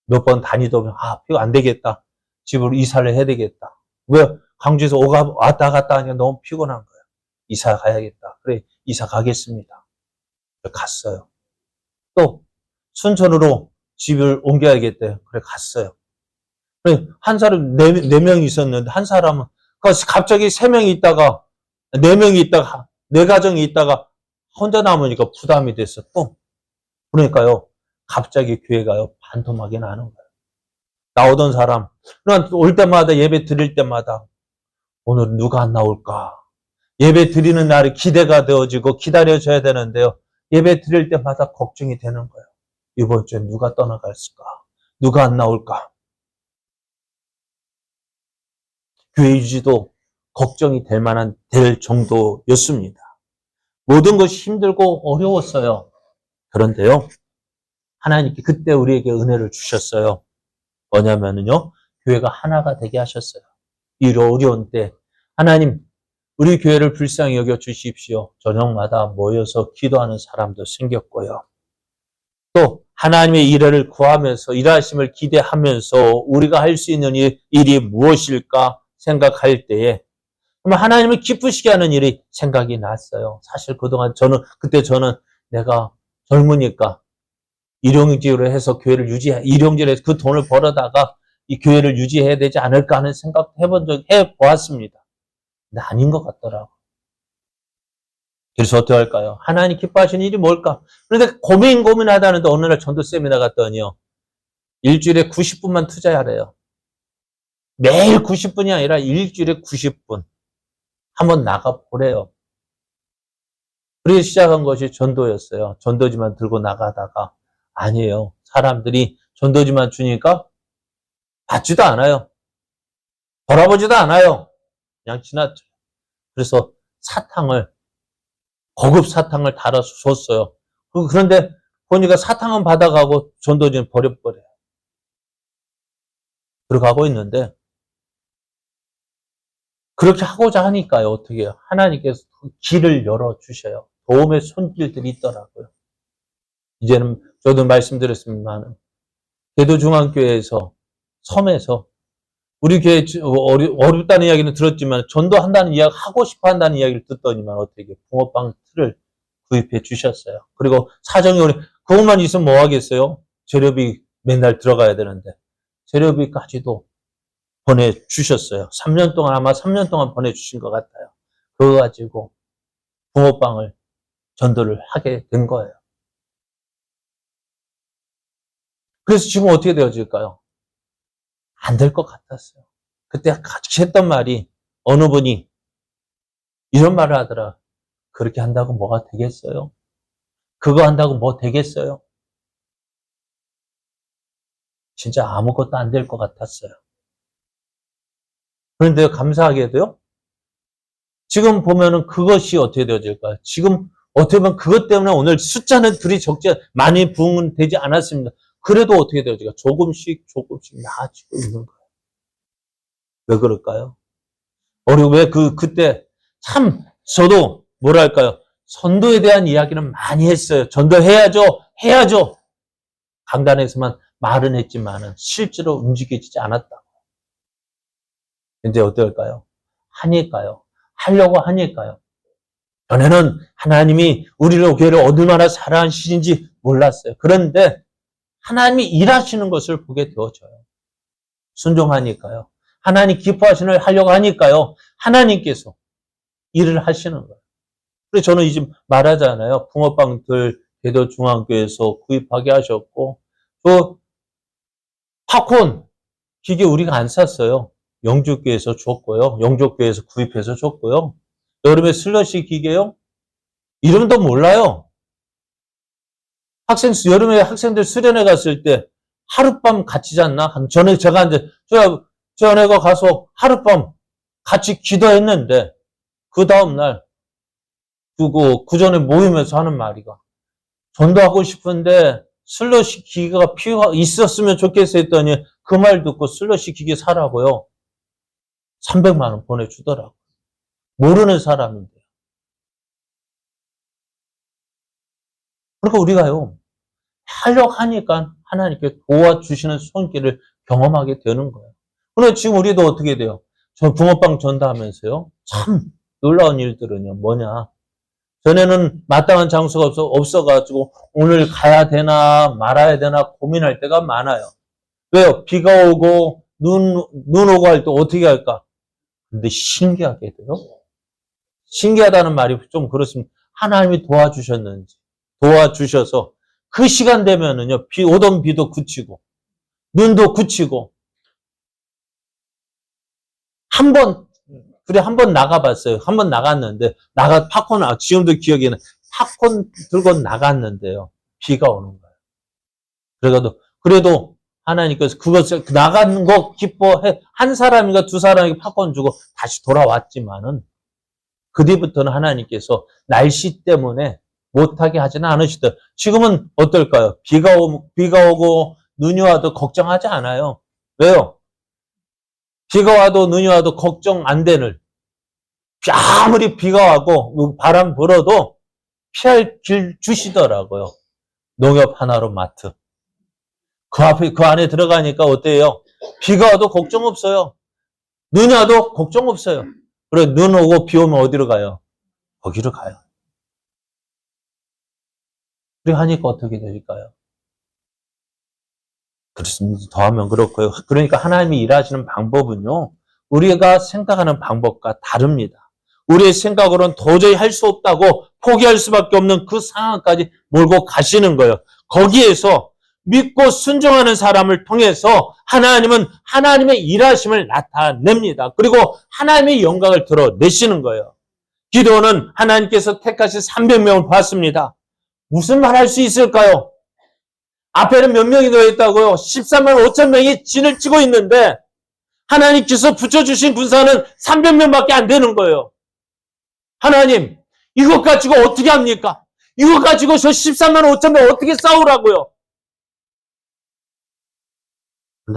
몇 번 다니더니 이거 안 되겠다. 집으로 이사를 해야 되겠다. 왜? 강주에서 왔다 갔다 하니까 너무 피곤한 거예요. 이사 가야겠다. 그래, 이사 가겠습니다. 갔어요. 또 순천으로 집을 옮겨야겠대요. 그래, 갔어요. 그래, 한 사람 네 명이 있었는데 한 사람은 갑자기 3명이 있다가 4명이 있다가 4가정이 있다가 혼자 남으니까 부담이 됐어. 또 그러니까요. 갑자기 교회가요. 반토막이 나는 거예요. 나오던 사람, 올 때마다 예배 드릴 때마다 오늘 누가 안 나올까? 예배 드리는 날이 기대가 되어지고 기다려져야 되는데요. 예배 드릴 때마다 걱정이 되는 거예요. 이번 주에 누가 떠나갈까? 누가 안 나올까? 교회 유지도 걱정이 될 정도였습니다. 모든 것이 힘들고 어려웠어요. 그런데요. 하나님께 그때 우리에게 은혜를 주셨어요. 뭐냐면요. 교회가 하나가 되게 하셨어요. 이 어려운 때 하나님 우리 교회를 불쌍히 여겨 주십시오. 저녁마다 모여서 기도하는 사람도 생겼고요. 또 하나님의 일을 구하면서 일하심을 기대하면서 우리가 할 수 있는 일이 무엇일까 생각할 때에 하나님을 기쁘시게 하는 일이 생각이 났어요. 사실 그동안 그때 저는 내가 젊으니까 일용직으로 해서 교회를 일용직으로 해서 그 돈을 벌어다가 이 교회를 유지해야 되지 않을까 하는 생각도 해보았습니다. 근데 아닌 것 같더라고. 그래서 어떻게 할까요? 하나님 기뻐하시는 일이 뭘까? 그런데 고민하다는데 어느 날 전도 세미나 갔더니요. 일주일에 90분만 투자하래요. 매일 90분이 아니라 일주일에 90분. 한번 나가보래요. 그래서 시작한 것이 전도였어요. 전도지만 들고 나가다가 아니에요. 사람들이 전도지만 주니까 받지도 않아요. 돌아보지도 않아요. 그냥 지나쳐. 그래서 고급 사탕을 달아서 줬어요. 그런데 보니까 사탕은 받아가고 전도지는 버려버려요. 들어가고 있는데 그렇게 하고자 하니까요. 어떻게 해요? 하나님께서 길을 열어주셔요. 도움의 손길들이 있더라고요. 이제는 저도 말씀드렸습니다만 대도중앙교회에서 섬에서 우리 교회 어렵다는 이야기는 들었지만 전도한다는 이야기 하고 싶어 한다는 이야기를 듣더니만 어떻게 붕어빵 틀을 구입해 주셨어요. 그리고 사정이 그것만 있으면 뭐 하겠어요? 재료비 맨날 들어가야 되는데 재료비까지도 보내주셨어요. 3년 동안 아마 3년 동안 보내주신 것 같아요. 그거 가지고 붕어빵을 전도를 하게 된 거예요. 그래서 지금 어떻게 되어질까요? 안 될 것 같았어요. 그때 같이 했던 말이 어느 분이 이런 말을 하더라. 그렇게 한다고 뭐가 되겠어요? 그거 한다고 뭐 되겠어요? 진짜 아무것도 안 될 것 같았어요. 그런데 감사하게도요. 지금 보면은 그것이 어떻게 되어질까요? 지금 어떻게 보면 그것 때문에 오늘 숫자는 둘이 많이 부응되지 않았습니다. 그래도 어떻게 되어질까요? 조금씩 나아지고 있는 거예요. 왜 그럴까요? 왜 그때 참 저도 뭐랄까요? 전도에 대한 이야기는 많이 했어요. 전도해야죠. 해야죠. 강단에서만 말은 했지만은 실제로 움직여지지 않았다. 근데 어떨까요? 하니까요. 하려고 하니까요. 전에는 하나님이 우리를 교회를 얼마나 사랑하시는지 몰랐어요. 그런데 하나님이 일하시는 것을 보게 되어져요. 순종하니까요. 하나님 기뻐하시는 걸 하려고 하니까요. 하나님께서 일을 하시는 거예요. 그래서 저는 이제 말하잖아요. 붕어빵들 대도중앙교회에서 구입하게 하셨고 또 팝콘 기계 우리가 안 샀어요. 영주교회에서 줬고요. 영주교회에서 구입해서 줬고요. 여름에 슬러시 기계요? 이름도 몰라요. 여름에 학생들 수련회 갔을 때 하룻밤 같이 잤나? 제가 이제 전에가 가서 하룻밤 같이 기도했는데 그 다음날 그 전에 모이면서 하는 말이가 전도하고 싶은데 슬러시 기계가 필요가 있었으면 좋겠어 했더니 그 말 듣고 슬러시 기계 사라고요. 300만 원 보내주더라고. 모르는 사람인데요. 그러니까 우리가요, 하려고 하니까 하나님께 도와주시는 손길을 경험하게 되는 거예요. 그런데 지금 우리도 어떻게 돼요? 저 붕어빵 전다하면서요. 참 놀라운 일들은요. 뭐냐? 전에는 마땅한 장소가 없어가지고 오늘 가야 되나 말아야 되나 고민할 때가 많아요. 왜요? 비가 오고 눈 오고 할 때 어떻게 할까? 근데 신기하게도요. 신기하다는 말이 좀 그렇습니다. 하나님이 도와주셔서 그 시간 되면은요. 오던 비도 그치고 눈도 그치고 한 번 나가봤어요. 한 번 나갔는데 지금도 기억이 나. 팝콘 들고 나갔는데요. 비가 오는 거예요. 그래도 하나님께서 그것을 나가는 거 기뻐해 한 사람인가 두 사람에게 팝콘 주고 다시 돌아왔지만은 그 뒤부터는 하나님께서 날씨 때문에 못하게 하지는 않으시더. 지금은 어떨까요? 비가 오고 눈이 와도 걱정하지 않아요. 왜요? 비가 와도 눈이 와도 걱정 안 되는, 아무리 비가 와고 바람 불어도 피할 길 주시더라고요. 농협 하나로 마트. 그 안에 들어가니까 어때요? 비가 와도 걱정 없어요. 눈이 와도 걱정 없어요. 그래, 눈 오고 비 오면 어디로 가요? 거기로 가요. 그렇게 하니까 어떻게 될까요? 그렇습니다. 더하면 그렇고요. 그러니까 하나님이 일하시는 방법은요, 우리가 생각하는 방법과 다릅니다. 우리의 생각으로는 도저히 할 수 없다고 포기할 수밖에 없는 그 상황까지 몰고 가시는 거예요. 거기에서 믿고 순종하는 사람을 통해서 하나님은 하나님의 일하심을 나타냅니다. 그리고 하나님의 영광을 드러내시는 거예요. 기도는 하나님께서 택하신 300명을 봤습니다. 무슨 말 할 수 있을까요? 앞에는 몇 명이 놓여있다고요? 13만 5천 명이 진을 치고 있는데 하나님께서 붙여주신 군사는 300명밖에 안 되는 거예요. 하나님, 이것 가지고 어떻게 합니까? 이것 가지고 저 13만 5천 명 어떻게 싸우라고요?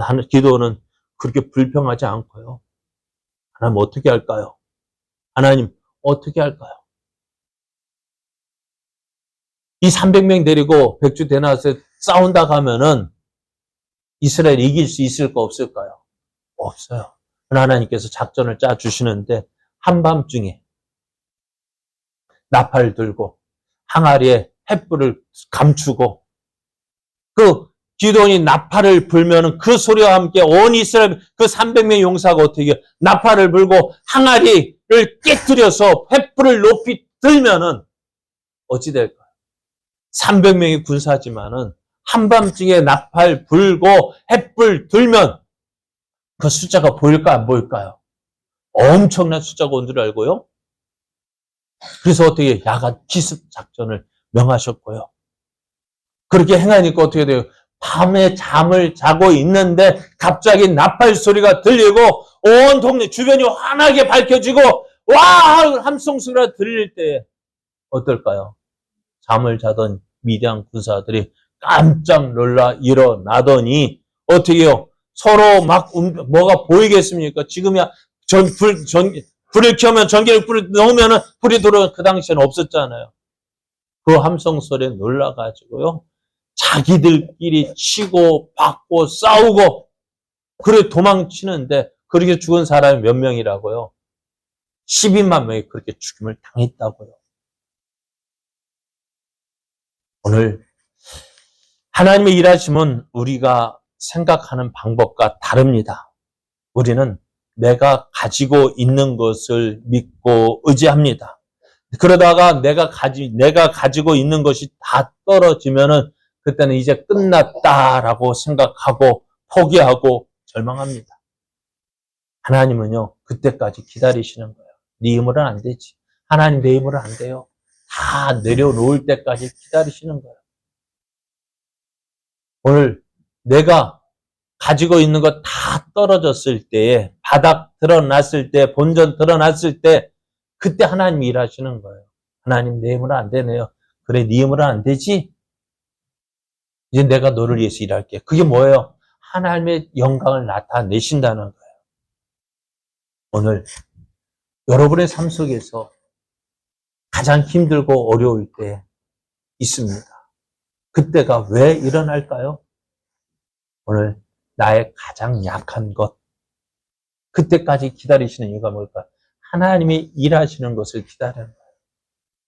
하나님 기도는 그렇게 불평하지 않고요. 하나님 어떻게 할까요? 하나님 어떻게 할까요? 이 300명 데리고 백주 대낮에 싸운다 가면은 이스라엘 이길 수 있을까 없을까요? 없어요. 하나님께서 작전을 짜 주시는데 한밤중에 나팔 들고 항아리에 횃불을 감추고 그 기도원이 나팔을 불면은 그 소리와 함께 온 이스라엘 그 300명 용사가 어떻게 해요? 나팔을 불고 항아리를 깨뜨려서 횃불을 높이 들면은 어찌 될까요? 300명의 군사지만은 한밤중에 나팔 불고 횃불 들면 그 숫자가 보일까 안 보일까요? 엄청난 숫자가 온 줄 알고요. 그래서 어떻게 야간 기습 작전을 명하셨고요. 그렇게 행하니까 어떻게 돼요? 밤에 잠을 자고 있는데 갑자기 나팔 소리가 들리고 온 동네 주변이 환하게 밝혀지고 와! 함성 소리가 들릴 때 어떨까요? 잠을 자던 미디안 군사들이 깜짝 놀라 일어나더니 어떻게 해요? 서로 막 뭐가 보이겠습니까? 지금이야 불을 켜면 전기를 불을 넣으면 불이 들어오는 그 당시에는 없었잖아요. 그 함성 소리에 놀라가지고요. 자기들끼리 치고 받고 싸우고 그래 도망치는데 그렇게 죽은 사람이 몇 명이라고요? 12만 명이 그렇게 죽임을 당했다고요. 오늘 하나님의 일하심은 우리가 생각하는 방법과 다릅니다. 우리는 내가 가지고 있는 것을 믿고 의지합니다. 그러다가 내가 가지고 있는 것이 다 떨어지면은 그때는 이제 끝났다라고 생각하고 포기하고 절망합니다. 하나님은요, 그때까지 기다리시는 거예요. 네 힘으로는 안 되지. 하나님 내 힘으로는 안 돼요. 다 내려놓을 때까지 기다리시는 거예요. 오늘 내가 가지고 있는 것 다 떨어졌을 때에, 바닥 드러났을 때, 본전 드러났을 때, 그때 하나님이 일하시는 거예요. 하나님 내 힘으로 안 되네요. 그래, 네 힘으로 안 되지? 이제 내가 너를 위해서 일할게. 그게 뭐예요? 하나님의 영광을 나타내신다는 거예요. 오늘 여러분의 삶 속에서 가장 힘들고 어려울 때 있습니다. 그때가 왜 일어날까요? 오늘 나의 가장 약한 것, 그때까지 기다리시는 이유가 뭘까요? 하나님이 일하시는 것을 기다리는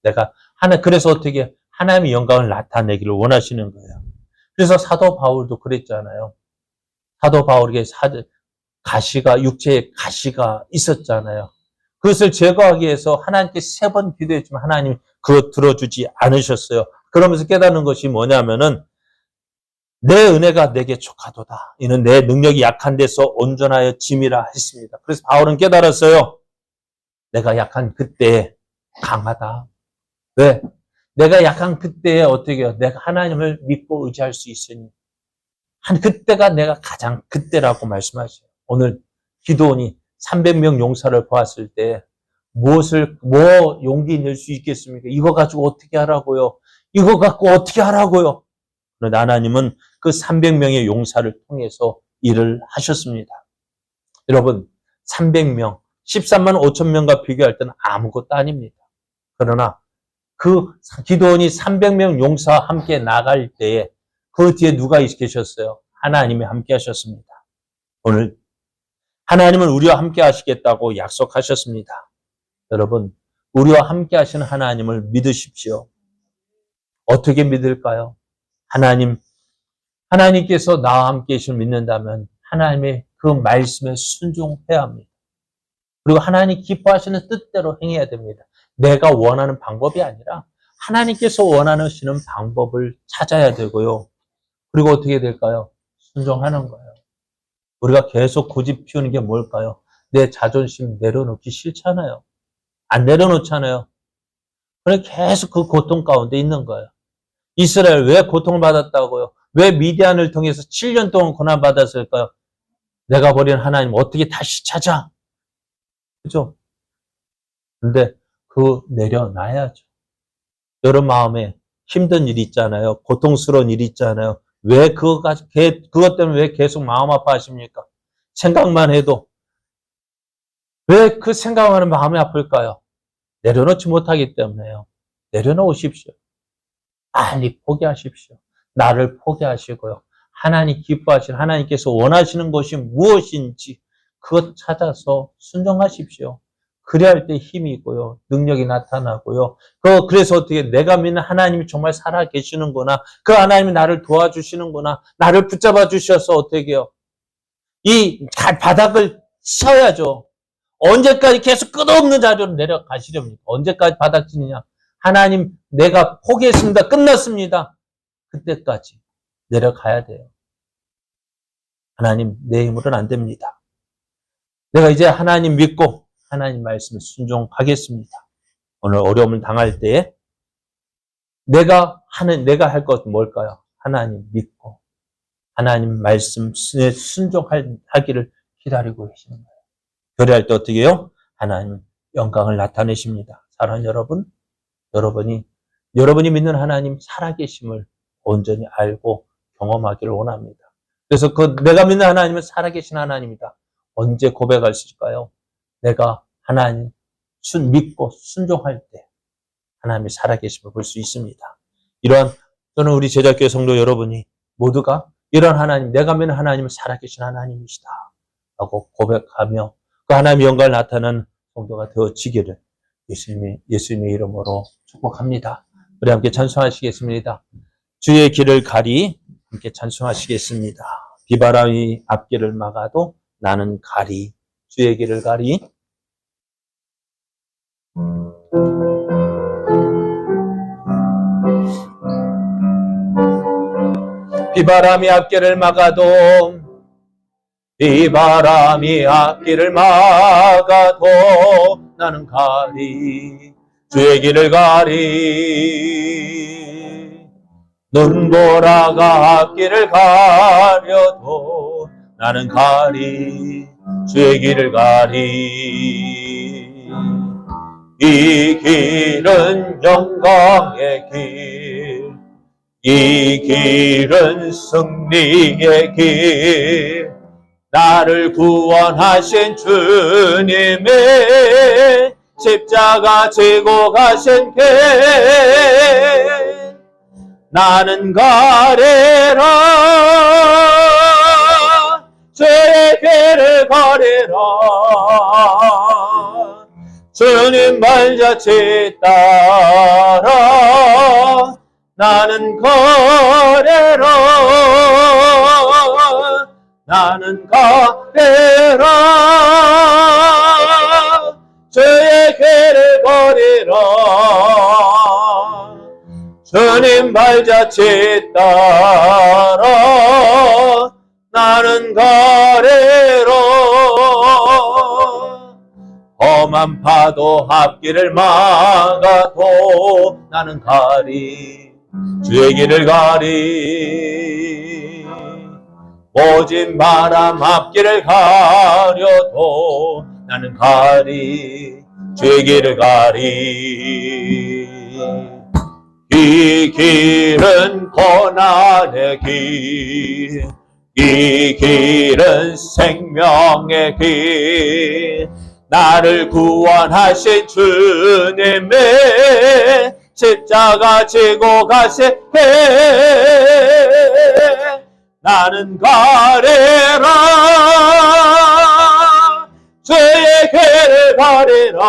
거예요. 그래서 어떻게 하나님의 영광을 나타내기를 원하시는 거예요. 그래서 사도 바울도 그랬잖아요. 사도 바울에게 육체에 가시가 있었잖아요. 그것을 제거하기 위해서 하나님께 3번 기도했지만 하나님이 그것 들어주지 않으셨어요. 그러면서 깨닫는 것이 뭐냐면은 내 은혜가 내게 족하도다. 이는 내 능력이 약한 데서 온전하여 짐이라 했습니다. 그래서 바울은 깨달았어요. 내가 약한 그때에 강하다. 왜? 내가 약한 그때에 어떻게 해요? 내가 하나님을 믿고 의지할 수 있으니. 그때가 내가 가장 그때라고 말씀하셔요. 오늘 기도원이 300명 용사를 보았을 때 뭐 용기 낼 수 있겠습니까? 이거 가지고 어떻게 하라고요? 이거 갖고 어떻게 하라고요? 그런데 하나님은 그 300명의 용사를 통해서 일을 하셨습니다. 여러분, 300명, 13만 5천 명과 비교할 때는 아무것도 아닙니다. 그러나 그 기도원이 300명 용사와 함께 나갈 때에 그 뒤에 누가 계셨어요? 하나님이 함께 하셨습니다. 오늘 하나님은 우리와 함께 하시겠다고 약속하셨습니다. 여러분, 우리와 함께 하시는 하나님을 믿으십시오. 어떻게 믿을까요? 하나님께서 나와 함께 계시를 믿는다면 하나님의 그 말씀에 순종해야 합니다. 그리고 하나님 기뻐하시는 뜻대로 행해야 됩니다. 내가 원하는 방법이 아니라 하나님께서 원하시는 방법을 찾아야 되고요. 그리고 어떻게 될까요? 순종하는 거예요. 우리가 계속 고집 피우는 게 뭘까요? 내 자존심 내려놓기 싫잖아요. 안 내려놓잖아요. 그래 계속 그 고통 가운데 있는 거예요. 이스라엘 왜 고통을 받았다고요? 왜 미디안을 통해서 7년 동안 고난받았을까요? 내가 버린 하나님 어떻게 다시 찾아? 그죠? 근데 내려놔야죠. 여러분 마음에 힘든 일 있잖아요. 고통스러운 일 있잖아요. 그것 때문에 왜 계속 마음 아파하십니까? 생각만 해도. 왜 그 생각만 하면 마음이 아플까요? 내려놓지 못하기 때문에요. 내려놓으십시오. 빨리 포기하십시오. 나를 포기하시고요. 하나님께서 원하시는 것이 무엇인지 그것 찾아서 순종하십시오. 그래야 할 때 힘이 있고요. 능력이 나타나고요. 그래서 어떻게 내가 믿는 하나님이 정말 살아계시는구나. 그 하나님이 나를 도와주시는구나. 나를 붙잡아 주셔서 어떻게 해요? 이 바닥을 쳐야죠. 언제까지 계속 끝없는 자료로 내려가시렵니까? 언제까지 바닥 치느냐? 하나님, 내가 포기했습니다. 끝났습니다. 그때까지 내려가야 돼요. 하나님, 내 힘으로는 안 됩니다. 내가 이제 하나님 믿고 하나님 말씀에 순종하겠습니다. 오늘 어려움을 당할 때에 내가 할 것은 뭘까요? 하나님 믿고 하나님 말씀에 순종하기를 기다리고 계시는 거예요. 교회할 때 어떻게 해요? 하나님 영광을 나타내십니다. 사랑하는 여러분, 여러분이 믿는 하나님 살아계심을 온전히 알고 경험하기를 원합니다. 그래서 내가 믿는 하나님은 살아계신 하나님이다. 언제 고백할 수 있을까요? 내가 하나님 믿고 순종할 때 하나님이 살아계심을 볼 수 있습니다. 저는 우리 제자교회 성도 여러분이 모두가 이런 하나님, 내가 믿는 하나님은 살아계신 하나님이시다 라고 고백하며 그 하나님의 영광을 나타내는 성도가 되어지기를 예수님의 이름으로 축복합니다. 우리 함께 찬송하시겠습니다. 주의 길을 가리 함께 찬송하시겠습니다. 비바람이 앞길을 막아도 나는 가리. 주의 길을 가리. 비바람이 앞길을 막아도 나는 가리. 주의 길을 가리. 눈보라가 앞길을 가려도 나는 가리. 주의 길을 가리. 이 길은 영광의 길, 이 길은 승리의 길, 나를 구원하신 주님의 십자가 지고 가신 길, 나는 가리라, 주의 길을 가리라, 주님 발자취 따라 나는 가리라, 나는 가리라, 주의 길을 가리라, 주님 발자취 따라 나는 가리라. 험한 파도 앞길을 막아도 나는 가리, 주의 길을 가리. 모진 바람 앞길을 가려도 나는 가리, 주의 길을 가리. 이 길은 고난의 길, 이 길은 생명의 길, 나를 구원하신 주님의 십자가 지고 가신 길, 나는 가리라, 주의 길을 가리라,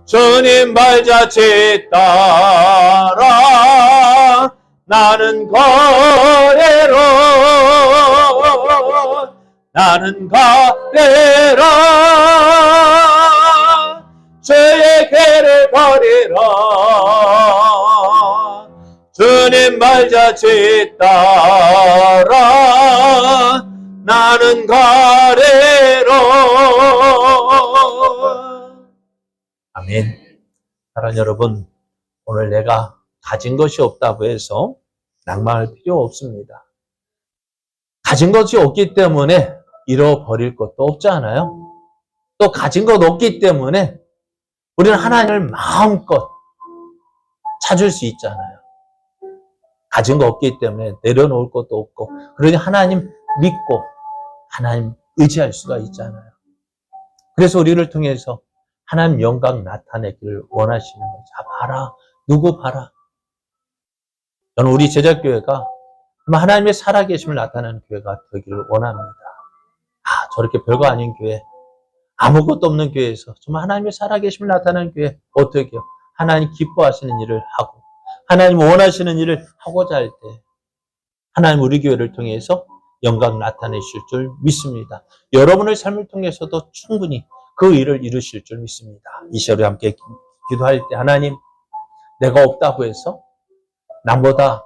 주님 발자취 따라 나는 가리라, 나는 가리라, 주의 길을 가리라, 주님 발자취 따라 나는 가리라. 아멘. 사랑하는 여러분, 오늘 내가 가진 것이 없다고 해서 낭만할 필요 없습니다. 가진 것이 없기 때문에 잃어버릴 것도 없지 않아요? 또 가진 것 없기 때문에 우리는 하나님을 마음껏 찾을 수 있잖아요. 가진 거 없기 때문에 내려놓을 것도 없고, 그러니 하나님 믿고 하나님 의지할 수가 있잖아요. 그래서 우리를 통해서 하나님 영광 나타내기를 원하시는 거죠. 자, 봐라. 누구 봐라. 저는 우리 제자교회가 하나님의 살아계심을 나타내는 교회가 되기를 원합니다. 아, 저렇게 별거 아닌 교회, 아무것도 없는 교회에서 정말 하나님의 살아계심을 나타내는 교회, 어떻게 해요? 하나님 기뻐하시는 일을 하고 하나님 원하시는 일을 하고자 할 때 하나님 우리 교회를 통해서 영광 나타내실 줄 믿습니다. 여러분의 삶을 통해서도 충분히 그 일을 이루실 줄 믿습니다. 이 시절에 함께 기도할 때 하나님, 내가 없다고 해서 남보다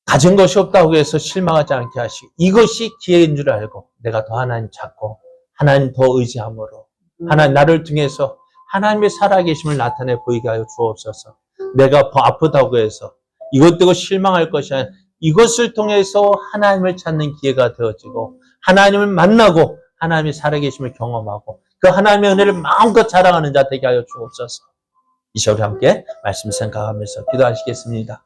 가진 것이 없다고 해서 실망하지 않게 하시고, 이것이 기회인 줄 알고 내가 더 하나님 찾고 하나님 더 의지함으로 하나님 나를 통해서 하나님의 살아계심을 나타내 보이게 하여 주옵소서. 내가 아프다고 해서 이것 때문에 실망할 것이 아니라 이것을 통해서 하나님을 찾는 기회가 되어지고 하나님을 만나고 하나님의 살아계심을 경험하고 그 하나님의 은혜를 마음껏 자랑하는 자 되게 하여 주옵소서. 이 시간에 함께 말씀 생각하면서 기도하시겠습니다.